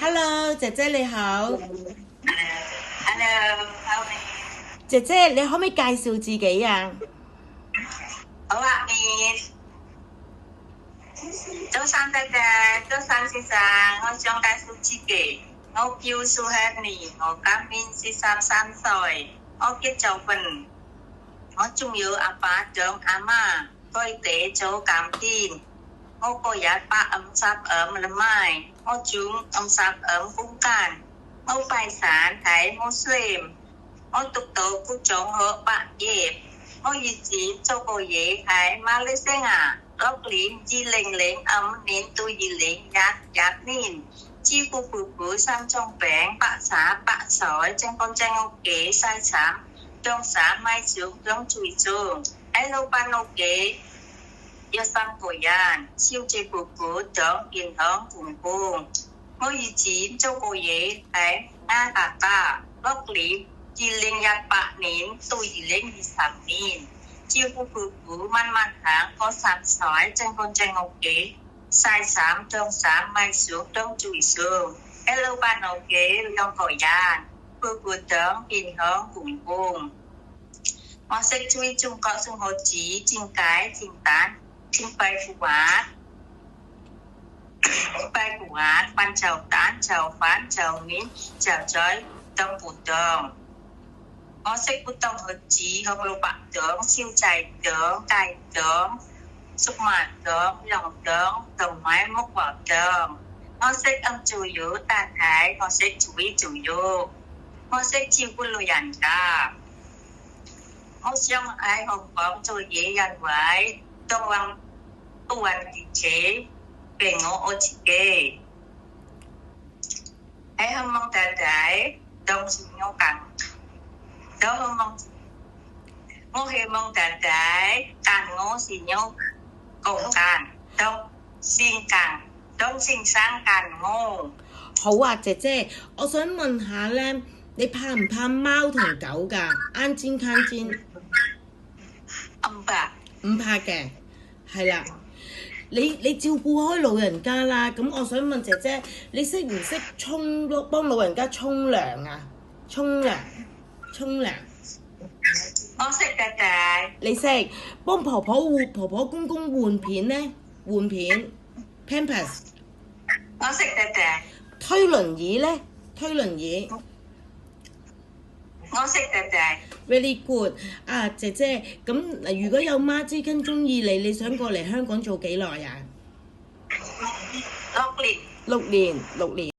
Hello， 姐姐你好。Hello， 姐姐你可唔可以介紹自己啊？好啊，早晨大家，早晨先生，我想介紹自己。我叫蘇希妮，我今年43歲，我結咗婚，我仲有阿爸同阿媽，佢哋做監天。我個日8/50ละไม้我仲50公間，我拜山睇穆斯林，我讀到高中學畢業，我以前做過嘢喺馬來西亞6年2005年到2011年，支付父母3種病白茶白水正講正屋企西產將3米少將最終喺老闆屋企有3個人，小姐婆婆長健康公公。我以前做過嘢喺加拿大6年2018年到2020年，照顧婆婆慢慢行過3歲，正講正屋企曬衫將3米少將最少喺老闆屋企2個人，婆婆長健康公公。我識做中國生活紙煎雞煎蛋煎拜父華拜父華飯炒蛋炒飯炒麵炒菜當布檔。我識布檔學紙學老白檔燒仔檔雞檔粟麻檔羊檔同埋木華檔。我識ăn chủ yếu蛋thái，我識煮主yếu，我識照顧老人家。我想喺香港做嘢人位，當運自己，俾我自己。喺香港大大當時我講，當香港我希望大大間我是有共間，當先間，當先生間我。好啊，姐姐，我想問下咧，你怕唔怕貓同狗㗎？啱尖慳尖。唔怕。唔怕嘅，係啦。你照顧開老人家啦，咁我想問姐姐，你識唔識幫老人家沖涼啊？沖涼。我識嘅嘅。你識幫婆婆公公換片咧？換片 Pampers。我識嘅嘅。推輪椅咧？推輪椅。我識嘅嘅。Very good 啊，姐姐，咁如果有孖枝根中意你，你想過嚟香港做幾耐啊？6年。6年。